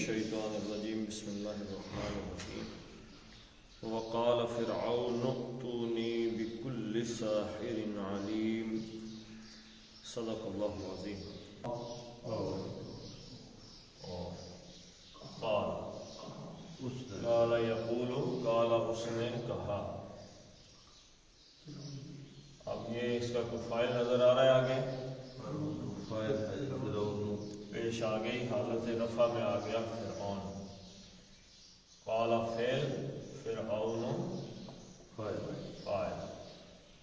الشیطان الرجیم بسم اللہ الرحمن الرحیم وقال فرعون ائتونی بکل ساحر علیم صدق اللہ العظیم. قال یقول قال اس نے کہا. اب یہ اس کا کوئی فائل نظر آ رہا ہے آگے پیش آ گئی حالت رفع میں آ گیا فرعون. قال فعل فرعون فاعل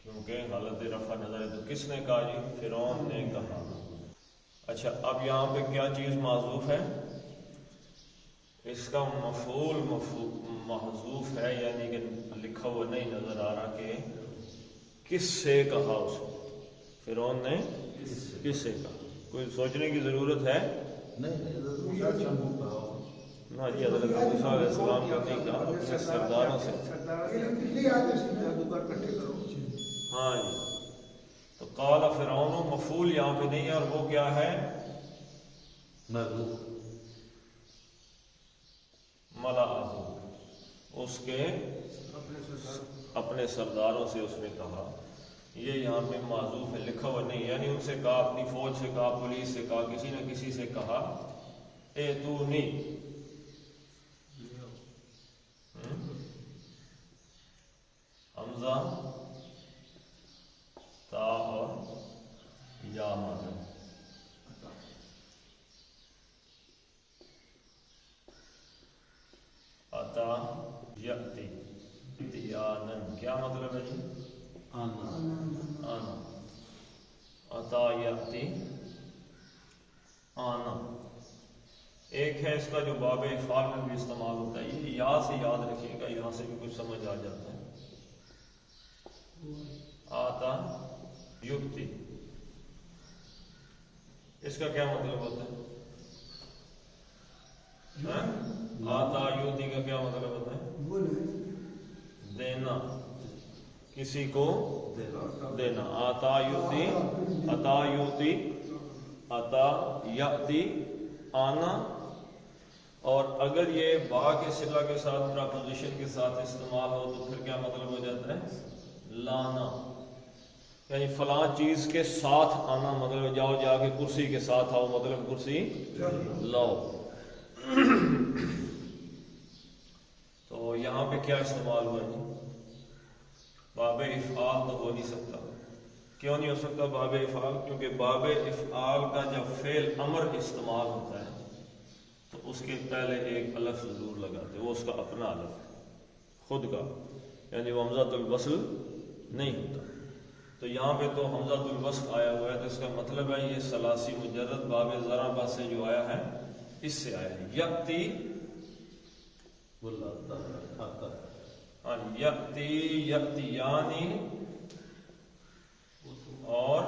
کیونکہ حالت رفع نظر ہے تو کس نے کہا جی فرعون نے کہا. اچھا اب یہاں پہ کیا چیز معذوف ہے؟ اس کا مفعول محذوف ہے یعنی کہ لکھا ہوا نہیں نظر آ رہا کہ کس سے کہا اس کو. فرعون نے کس سے کہا؟ کوئی سوچنے کی ضرورت ہے نہیں. نہ جی حضرت موسیٰ علیہ السلام کا نہیں کہا اپنے سرداروں سے. ہاں جی تو قال فرعون مفعول یہاں پہ نہیں ہے اور وہ کیا ہے ملأہ اس کے اپنے سرداروں سے اس نے کہا. یہ یہاں پہ معذوف ہے لکھا ہوا نہیں یعنی ان سے کہا اپنی فوج سے کہا پولیس سے کہا کسی نہ کسی سے کہا ایتونی. حمزہ تا اور یا مانا اتا یأتی اتیانن کیا مطلب ہے جی آنا. اتا یأتی آنا. ایک ہے اس کا جو باب افعال میں بھی استعمال ہوتا ہے یہ یا سے یاد رکھیے گا یہاں سے بھی کچھ سمجھ آ جاتا ہے. آتا یؤتی اس کا کیا مطلب ہوتا ہے؟ آتا یؤتی کا کیا مطلب ہوتا ہے؟ دینا کسی کو دینا. آتا یؤتی اتا یؤتی اتا یأتی آنا. اور اگر یہ با کے صلہ کے ساتھ پراپوزیشن کے ساتھ استعمال ہو تو پھر کیا مطلب ہو جاتا ہے لانا یعنی فلاں چیز کے ساتھ آنا مطلب جاؤ جا کے کرسی کے ساتھ آؤ مطلب کرسی لاؤ. تو یہاں پہ کیا استعمال ہوا جی باب افعال تو ہو نہیں سکتا. کیوں نہیں ہو سکتا باب افعال؟ کیونکہ باب افعال کا جب فعل امر استعمال ہوتا ہے تو اس کے پہلے ایک الف ضرور لگاتے وہ اس کا اپنا الف خود کا یعنی وہ حمزۃ الوصل نہیں ہوتا. تو یہاں پہ تو حمزۃ الوصل آیا ہوا ہے تو اس کا مطلب ہے یہ ثلاثی مجرد باب ضربہ سے جو آیا ہے اس سے آیا ہے. یأتی یأتی یأتیانی اور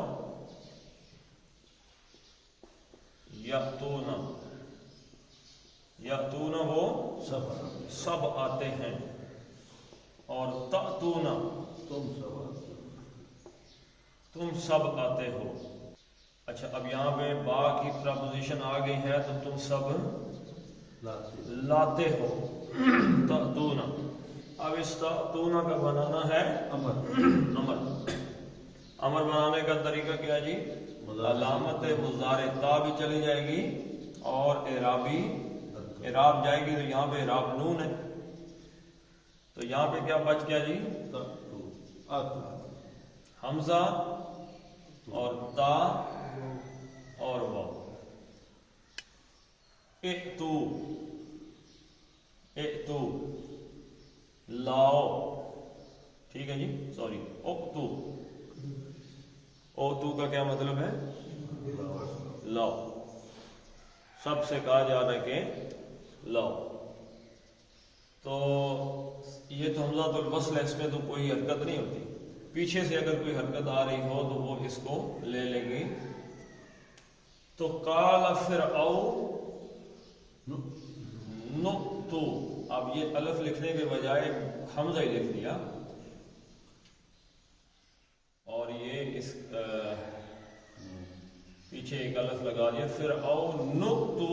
یأتون. یأتون وہ سب آتے ہیں اور تأتون تم سب آتے ہو. اچھا اب یہاں پہ با کی پراپوزیشن آ گئی ہے تو تم سب لاتے ہو. تأتون اب اس تأتون کا بنانا ہے امر بنانے کا طریقہ کیا جی علامت مضارع تا بھی چلی جائے گی اور اعراب جائے گی تو یہاں پہ اعراب نون ہے تو یہاں پہ کیا بچ گیا جی حمزہ اور تا اور واو. ائتو لاؤ ٹھیک ہے جی سوری اوتو کا کیا مطلب ہے لاؤ. سب سے کہا جا رہا ہے کہ لاؤ. تو یہ تو حمزۃ الوصل ہے اس میں تو کوئی حرکت نہیں ہوتی. پیچھے سے اگر کوئی حرکت آ رہی ہو تو وہ اس کو لے لیں گے. تو قال فرعون نؤتو اب یہ الف لکھنے کے بجائے حمزہ ہی لکھ دیا اور یہ اس پیچھے ایک الف لگا دیا. فرعون نؤتو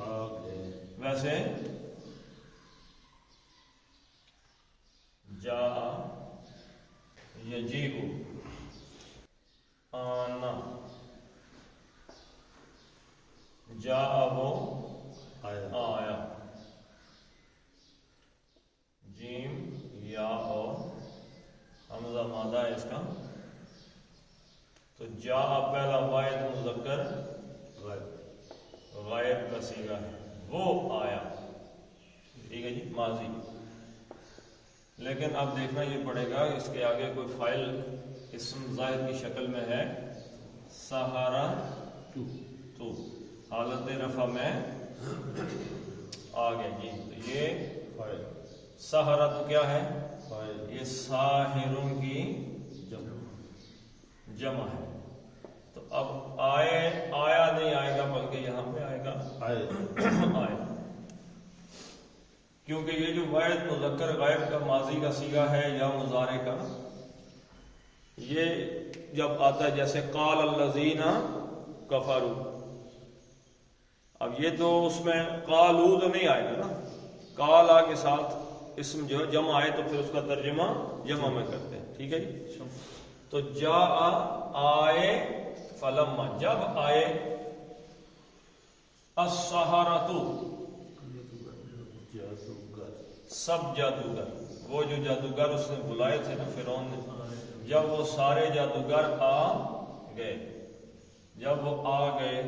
ویسے جا یجیء آنا، جا وہ آیا، جیم یا اور حمزہ مادہ ہے اس کا، تو جا پہلا واحد مذکر غائب کا صیغہ ہے، وہ آیا، ٹھیک ہے جی، ماضی۔ لیکن اب دیکھنا یہ پڑے گا اس کے آگے کوئی فاعل اسم ظاہر کی شکل میں ہے، سہارا تو حالت رفع میں آ گیا جی، تو یہ سہارا تو کیا ہے؟ یہ ساحرون کی جمع ہے، تو اب آیا نہیں آئے گا بلکہ یہاں پہ آئے گا آئے، کیونکہ یہ جو واحد مذکر غائب کا ماضی کا صیغہ ہے یا مضارع کا، یہ جب آتا ہے جیسے قال الذین کفروا، اب یہ تو اس میں قالوا تو نہیں آئے گا نا، قالا کے ساتھ اسم جو جمع آئے تو پھر اس کا ترجمہ جمع میں کرتے ہیں، ٹھیک ہے جی۔ تو جا آئے، فلما جب آئے، السحرۃ سب جادوگر، وہ جو جادوگر اس نے بلائے تھے نا فرعون نے، جب وہ سارے جادوگر آ گئے، جب وہ آ گئے،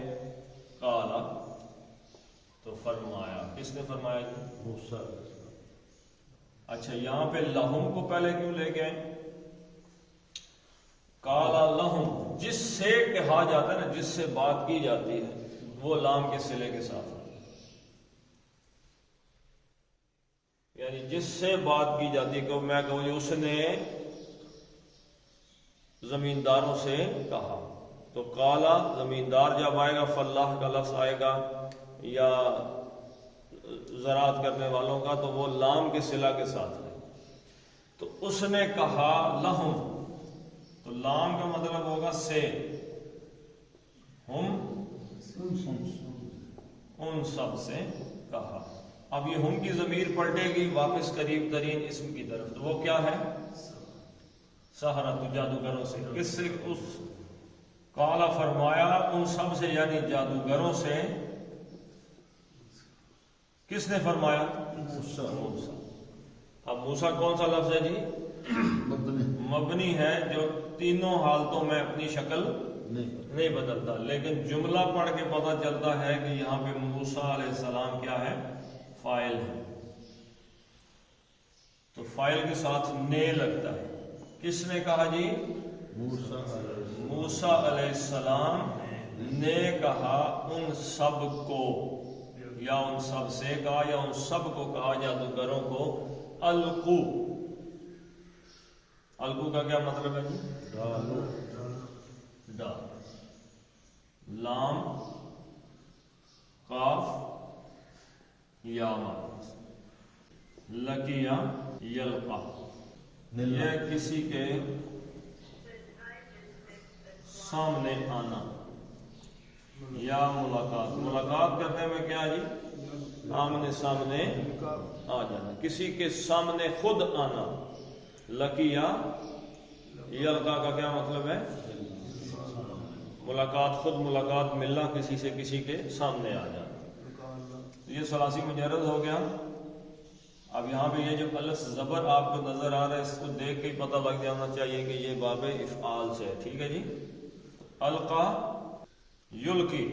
قالا تو فرمایا، کس نے فرمایا جی؟ موسیٰ۔ اچھا یہاں پہ لہم کو پہلے کیوں لے گئے؟ قالا لہم، جس سے کہا جاتا ہے نا، جس سے بات کی جاتی ہے، وہ لام کے صلے کے ساتھ، یعنی جس سے بات کی جاتی ہے، کہ میں کہوں اس نے زمینداروں سے کہا، تو قالا زمیندار جب آئے گا، فلاح کا لفظ آئے گا یا زراعت کرنے والوں کا، تو وہ لام کے صلہ کے ساتھ ہے، تو اس نے کہا لہم، تو لام کا مطلب ہوگا سے، ہم ان سب سے کہا۔ اب یہ ہم کی ضمیر پلٹے گی واپس قریب ترین اسم کی طرف، تو وہ کیا ہے؟ سحرۃ، جادوگروں سے، کس سے؟ اس قالا فرمایا ان سب سے، یعنی جادوگروں سے، کس نے فرمایا؟ موسیٰ۔ اب موسیٰ کون سا لفظ ہے جی؟ مبنی ہے، جو تینوں حالتوں میں اپنی شکل نہیں بدلتا، لیکن جملہ پڑھ کے پتہ چلتا ہے کہ یہاں پہ موسیٰ علیہ السلام کیا ہے؟ فاعل ہے، تو فاعل کے ساتھ نے لگتا ہے۔ کس نے کہا جی؟ موسیٰ علیہ السلام نے کہا ان سب کو، یا ان سب سے کہا، یا ان سب کو کہا، جادوگروں کو، القو، القو کا کیا مطلب ہے جی؟ ڈال، لام قاف یا لقیا یلقا، یہ کسی کے سامنے آنا یا ملاقات، ملاقات کرنے میں کیا جی؟ آمنے سامنے آ جانا، کسی کے سامنے خود آنا۔ لقیا یلقا کا کیا مطلب ہے؟ ملاقات، خود ملاقات، ملنا کسی سے کسی کے سامنے آ جانا، یہ ثلاثی مجرد ہو گیا۔ اب یہاں پہ یہ جو الف زبر آپ کو نظر آ رہا ہے، اس کو دیکھ کے پتہ لگ جانا چاہیے کہ یہ باب افعال سے ہے، ٹھیک ہے جی۔ القا یلقی،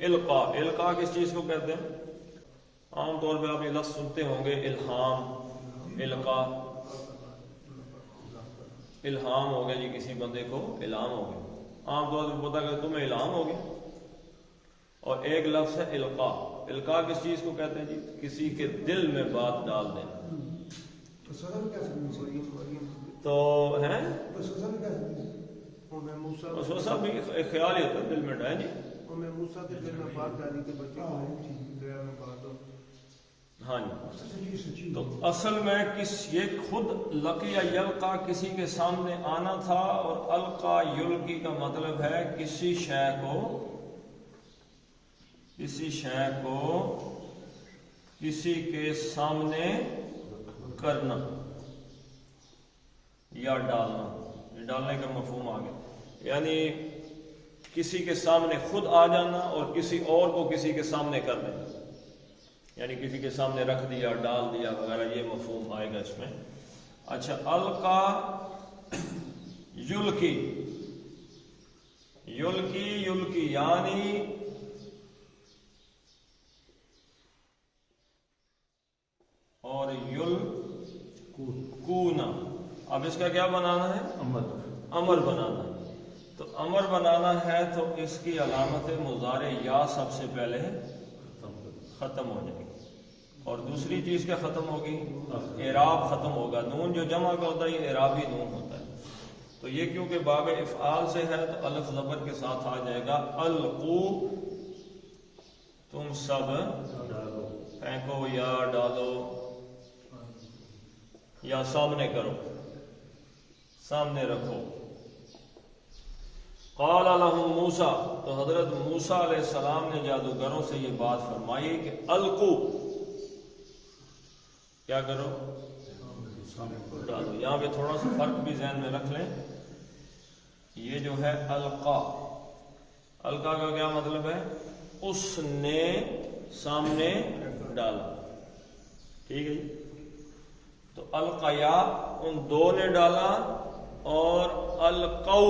القا، القا کس چیز کو کہتے ہیں؟ عام طور پہ آپ یہ لفظ سنتے ہوں گے، الہام، القا، الہام ہو گیا جی، کسی بندے کو الہام ہو گیا، عام طور پہ پتا کہ تمہیں الہام ہو گیا۔ اور ایک لفظ ہے القا، القا کس چیز کو کہتے ہیں جی؟ کسی کے دل میں بات ڈال دینا، تو ہے وسوسہ بھی ایک خیال ہی ہوتا ہے دل میں ڈالیں جی، ہاں جی۔ تو اصل میں یہ خود لقیا یلقا کسی کے سامنے آنا تھا، اور القا یلقی کا مطلب ہے کسی شے کو کسی شے کو کسی کے سامنے کرنا یا ڈالنا، یہ ڈالنے کا مفہوم آ گیا، یعنی کسی کے سامنے خود آ جانا اور کسی اور کو کسی کے سامنے کر دینا، یعنی کسی کے سامنے رکھ دیا، ڈال دیا وغیرہ، یہ مفہوم آئے گا اس میں۔ اچھا، القا یلقی، یلقی یلقی یعنی اور یلقونا، اب اس کا کیا بنانا ہے؟ امر بنانا ہے۔ تو امر بنانا ہے تو اس کی علامت مضارع یا سب سے پہلے ختم ہو جائے گی، اور دوسری چیز کیا ختم ہوگی؟ اعراب ختم ہوگا۔ نون جو جمع کا ہوتا ہے یہ اعرابی نون ہوتا ہے، تو یہ کیونکہ باب افعال سے ہے تو الف زبر کے ساتھ آ جائے گا، القو تم سب پھینکو یا ڈالو یا سامنے کرو، سامنے رکھو۔ قال لهم موسیٰ، تو حضرت موسیٰ علیہ السلام نے جادوگروں سے یہ بات فرمائی کہ القو، کیا کرو؟ ڈالو۔ یہاں پہ تھوڑا سا فرق بھی ذہن میں رکھ لیں، یہ جو ہے القا، القا کا کیا مطلب ہے؟ اس نے سامنے ڈالا، ٹھیک ہے جی۔ تو القیا ان دو نے ڈالا، اور القو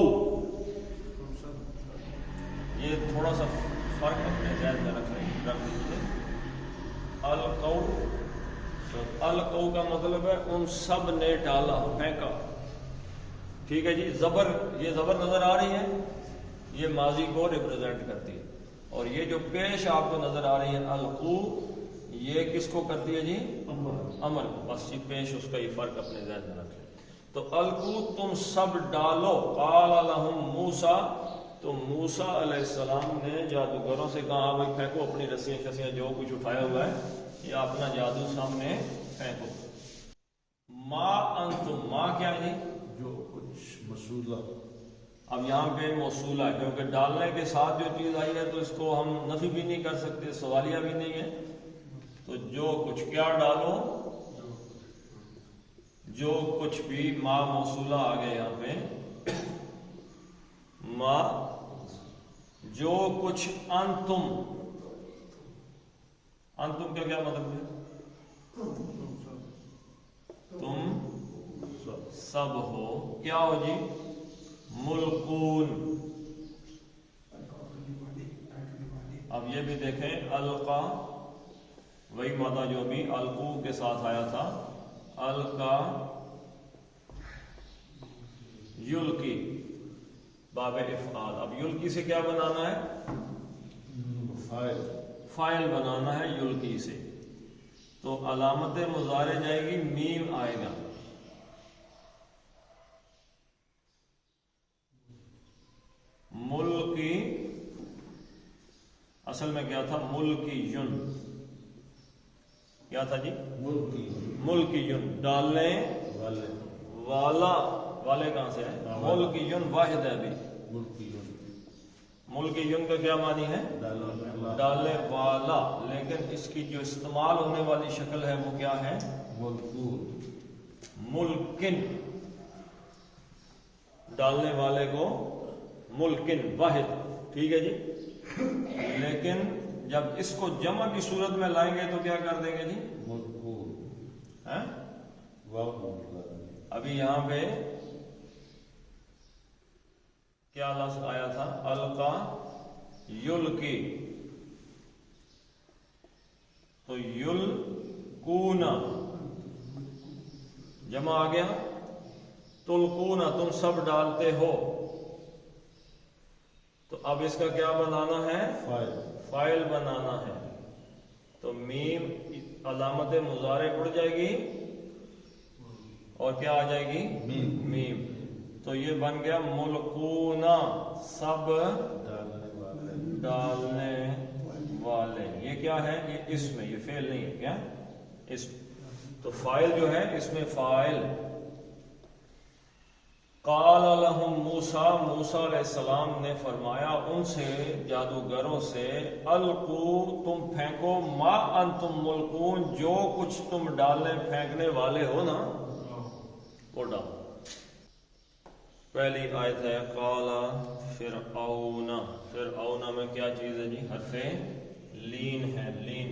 یہ تھوڑا سا فرق اپنے ذہن میں رکھ لیجیے۔ القو، تو القو کا مطلب ہے ان سب نے ڈالا، پھینکا، ٹھیک ہے جی۔ زبر، یہ زبر نظر آ رہی ہے، یہ ماضی کو ریپرزینٹ کرتی ہے، اور یہ جو پیش آپ کو نظر آ رہی ہے القو، یہ کس کو کرتی ہے جی؟ امر، بس یہ پیش، اس کا یہ فرق اپنے ذہن میں رکھیں۔ تو القو تم سب ڈالو، قال لهم موسیٰ، تو موسیٰ علیہ السلام نے جادوگروں سے کہا بھائی پھینکو اپنی رسیاں شسیاں جو کچھ اٹھایا ہوا ہے، یہ اپنا جادو سامنے پھینکو۔ ما انتم، ما کیا ہے جی؟ جو کچھ موصولہ، اب یہاں پہ موصولہ ہے کیونکہ ڈالنے کے ساتھ جو چیز آئی ہے تو اس کو ہم نفی بھی نہیں کر سکتے، سوالیہ بھی نہیں ہے، تو جو کچھ کیا ڈالو، جو کچھ بھی، ما موصولہ آ گیا یہاں پہ، ما جو کچھ، انتم، انتم کا کیا مطلب ہے؟ تم سب ہو، کیا ہو جی؟ ملکون۔ اب یہ بھی دیکھیں، القا وہی مادہ جو بھی القو کے ساتھ آیا تھا، القا یلقی، باب افعال۔ اب یلقی سے کیا بنانا ہے؟ فاعل بنانا ہے یلقی سے، تو علامت مضارع جائے گی، میم آئے گا، ملکی، اصل میں کیا تھا؟ ملکی یون، کیا تھا جی؟ ملکی یون، ڈالنے والا، والے کہاں سے ہے؟ ملکی یون واحد ہے ابھی، ملکی یون کا کیا معنی ہے؟ ڈالنے والا، لیکن اس کی جو استعمال ہونے والی شکل ہے وہ کیا ہے؟ ملکن، ڈالنے والے کو ملکن، واحد، ٹھیک ہے جی۔ لیکن جب اس کو جمع کی صورت میں لائیں گے تو کیا کر دیں گے جی؟ ابھی یہاں پہ کیا لفظ آیا تھا؟ القا یلقی، تو یلقونا جمع آ گیا، تلقونا تم سب ڈالتے ہو، تو اب اس کا کیا بنانا ہے؟ فاعل بنانا ہے، تو میم علامت مضارع اڑ جائے گی اور کیا آ جائے گی؟ میم، تو یہ بن گیا ملکونا، سب ڈالنے والے۔ یہ کیا ہے؟ یہ اسم ہے، یہ فعل نہیں ہے، کیا اسم، تو فاعل جو ہے اس میں فاعل قال لهم موسیٰ، موسیٰ علیہ السلام نے فرمایا ان سے، جادوگروں سے، القو تم پھینکو، ما انتم ملقون جو کچھ تم ڈالنے پھینکنے والے ہو نا وہ ڈالو۔ پہلی آیت ہے قال فرعون، فرعون میں کیا چیز ہے جی؟ حرف لین ہے، لین۔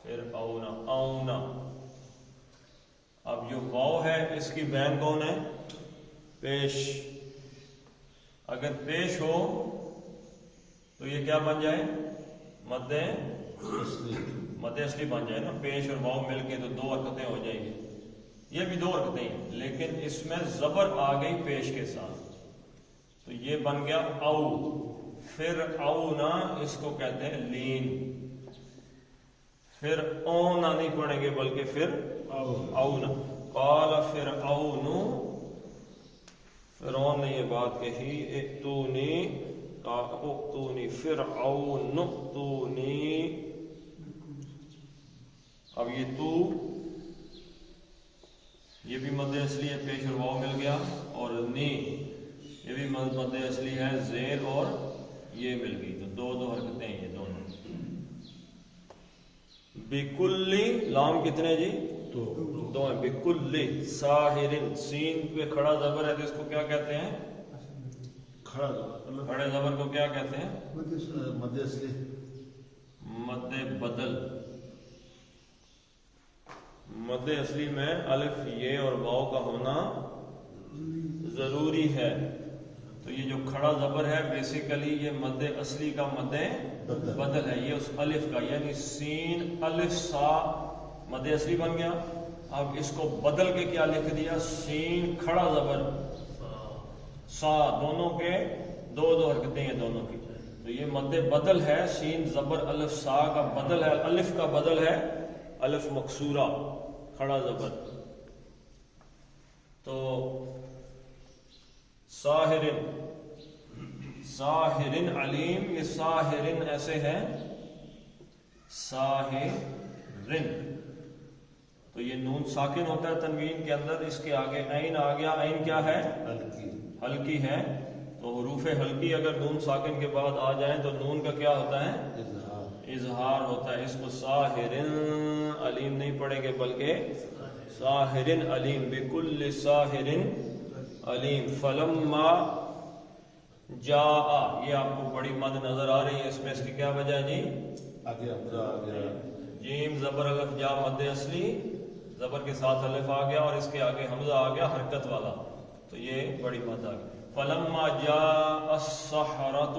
فرعون اونا، اب جو واو ہے اس کی بین کون ہے؟ پیش۔ اگر پیش ہو تو یہ کیا بن جائے؟ مد اصلی بن جائے نا، پیش اور واو مل کے تو دو حرکتیں ہو جائیں گی، یہ بھی دو حرکتیں ہیں لیکن اس میں زبر آ گئی پیش کے ساتھ تو یہ بن گیا او۔ فرعون اس کو کہتے ہیں لین، پھر اونا نہیں پڑھیں گے بلکہ پھر اون۔ قال فرعون، فرعون نے یہ بات کہی، ائتونی فرعون ائتونی۔ اب یہ تو یہ بھی مد اصلی ہے، پیش اور واو مل گیا، اور نی یہ بھی مد اصلی ہے، زیر اور یہ مل گئی، تو دو دو حرکتیں ہیں یہ دونوں۔ بکلی لام کتنے جی؟ دو ہیں۔ بکلی ساحرن، سین پہ کھڑا زبر ہے تو اس کو کیا کہتے ہیں؟ کھڑے زبر کو کیا کہتے ہیں؟ مد اصلی، مد بدل۔ مد اصلی میں الف یہ اور واو کا ہونا ضروری ہے، تو یہ جو کھڑا زبر ہے بیسیکلی یہ مد اصلی کا مد بدل ہے، یہ اس الف کا، یعنی سین الف سا مد اصلی بن گیا۔ اب اس کو بدل کے کیا لکھ دیا؟ سین کھڑا زبر سا، دونوں کے دو دو حرکتیں ہیں دونوں کی، تو یہ مد بدل ہے، سین زبر الف سا کا بدل ہے، الف کا بدل ہے الف مکسورہ کھڑا زبر۔ تو ساحرن، ساحرن علیم، یہ ساحرن ایسے ہے ساحرن، تو یہ نون ساکن ہوتا ہے تنوین کے اندر، اس کے آگے عین آ گیا، عین کیا ہے؟ ہلکی ہے، تو حروف ہلکی اگر نون ساکن کے بعد آ جائیں تو نون کا کیا ہوتا ہے؟ اظہار ہوتا ہے، اس کو ساحرن علیم نہیں پڑھیں گے بلکہ ساحرن علیم، بکل ساحرن علیم۔ فلما جاء، یہ آپ کو بڑی مد نظر آ رہی ہے، اس میں اس کی کیا وجہ ہے جی؟ آگے حمزہ آ گیا، جیم زبر الف جا مد اصلی، زبر کے ساتھ الف آ گیا اور اس کے آگے حمزہ آ گیا حرکت والا، تو یہ بڑی مد آ گئی۔ فلما جاء السحرۃ،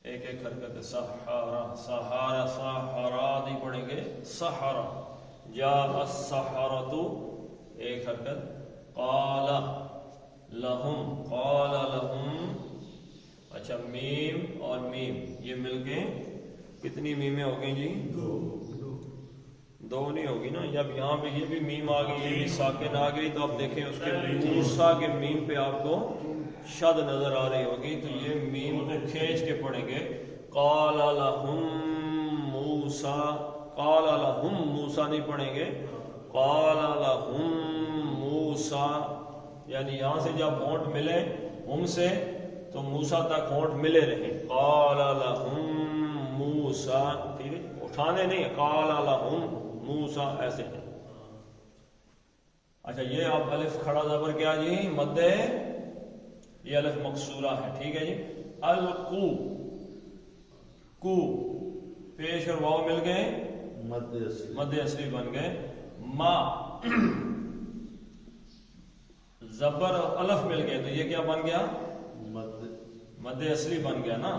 ایک ایک حرکت ہے، سحارہ سحارہ سحارہ نہیں پڑھیں گے، سحرہ، جاء السحرۃ ایک حرکت، قال لہم، قال لہم، اچھا میم اور میم یہ مل کے کتنی میمیں ہو گئی جی؟ دو نہیں ہوگی نا، جب یہاں پہ یہ بھی میم آ گئی، یہ بھی ساکن آ گئی، تو آپ دیکھیں اس کے موسیٰ کے میم پہ آپ کو شد نظر آ رہی ہوگی، تو یہ میم کو کھینچ کے پڑھیں گے، قال لہم موسیٰ، قال لہم موسیٰ نہیں پڑھیں گے، قال لہم موسیٰ، یعنی یہاں سے جب ہونٹ ملے ہم سے تو موسیٰ تک ہونٹ ملے رہیں، قال لہم موسیٰ، ٹھیک ہے، اٹھانے نہیں، قال لہم موسیٰ ایسے ہیں۔ اچھا یہ اب الف کھڑا زبر کیا جی؟ مد، یہ الف مکسورہ ہے، ٹھیک ہے جی۔ القو، کو پیش اور واو مل گئے، مد اصلی بن گئے۔ ما زبر اور الف مل گئے تو یہ کیا بن گیا؟ مد اصلی بن گیا نا،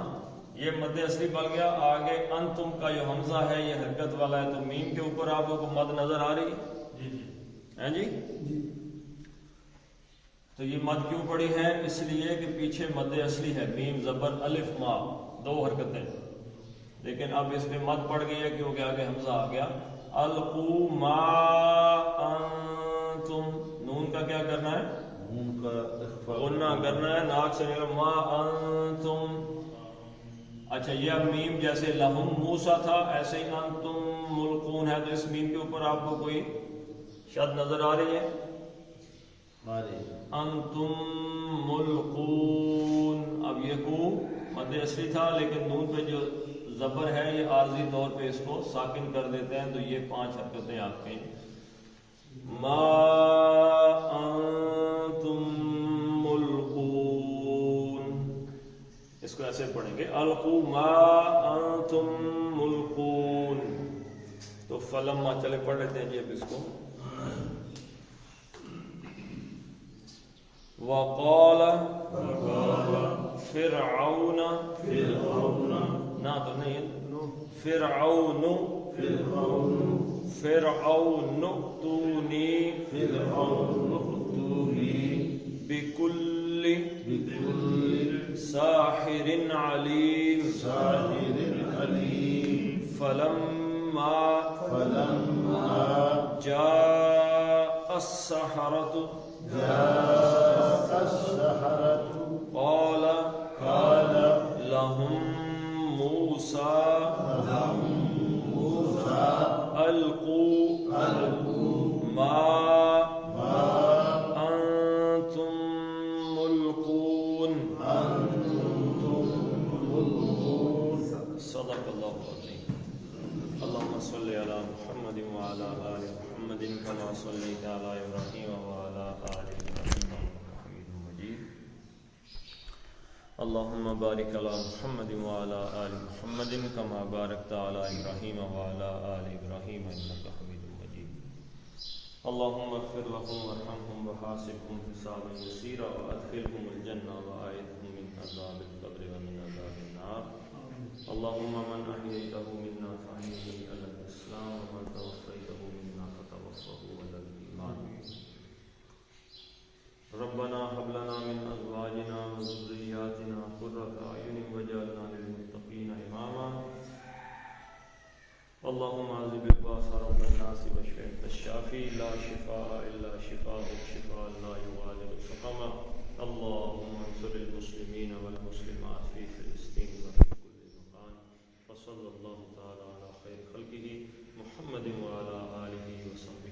یہ مد اصلی بن گیا۔ آگے انتم کا جو حمزہ ہے یہ حرکت والا ہے، تو میم کے اوپر آپ کو مد نظر آ رہی ہے جی؟ تو یہ مد کیوں پڑی ہے؟ اس لیے کہ پیچھے مد اصلی ہے، میم زبر الف ما، دو حرکتیں، لیکن اب اس میں مد پڑ گئی ہے کیونکہ آگے حمزہ آ گیا۔ القو ما انتم، نون کا کیا کرنا ہے؟ نون کا غنہ کرنا ہے، ناک سے نکل، ما انتم۔ اچھا یہ اب میم جیسے لہم موسیٰ تھا ایسے ہی انتم ملقون ہے تو اس میم کے اوپر آپ کو کوئی شد نظر آ رہی ہے؟ مارے انتم ملقون. اب یہ کو مد اصلی تھا لیکن نون پہ جو زبر ہے یہ عارضی طور پہ اس کو ساکن کر دیتے ہیں، تو یہ 5 حرکتیں آپ کی. ما انتم ملقون، اس کو ایسے پڑھیں گے القوا ما انتم ملقون. تو فلما چلے پڑھ لیتے ہیں جی اب اس کو. وقال فرعون، نہ تو نہیں، فرعون ائتونی بکل ساحر علیم. فلما جاء السحرة قال لهم موسى ألقوا ما أنتم ملقون. صدق الله العظيم. اللهم صل على محمد وعلى آل محمد كما صليت على إبراهيم وعلى آل إبراهيم إنك حميد مجيد. اللهم بارك على محمد وعلى آل محمد كما باركت على إبراهيم وعلى آل إبراهيم إنك حميد مجيد. اللهم اغفر لهم وارحمهم وحاسبهم حسابا يسيرا وأدخلهم الجنة وأعذهم من عذاب القبر ومن عذاب النار. اللهم من أحييته منا فأحيه على الإسلام ومن توفيته منا فتوفه على الإيمان. ربنا هب لنا من أزواجنا وذرياتنا قرة أعين واجعلنا للمتقين إماما. اللهم عذب الباس رب الناس واشف أنت الشافي لا شفاء إلا شفاءك شفاء لا يغادر سقما. اللهم انصر المسلمين والمسلمات في فلسطين وفي كل مكان. وصلى الله تعالى على خير خلقه محمد وعلى آله وصحبه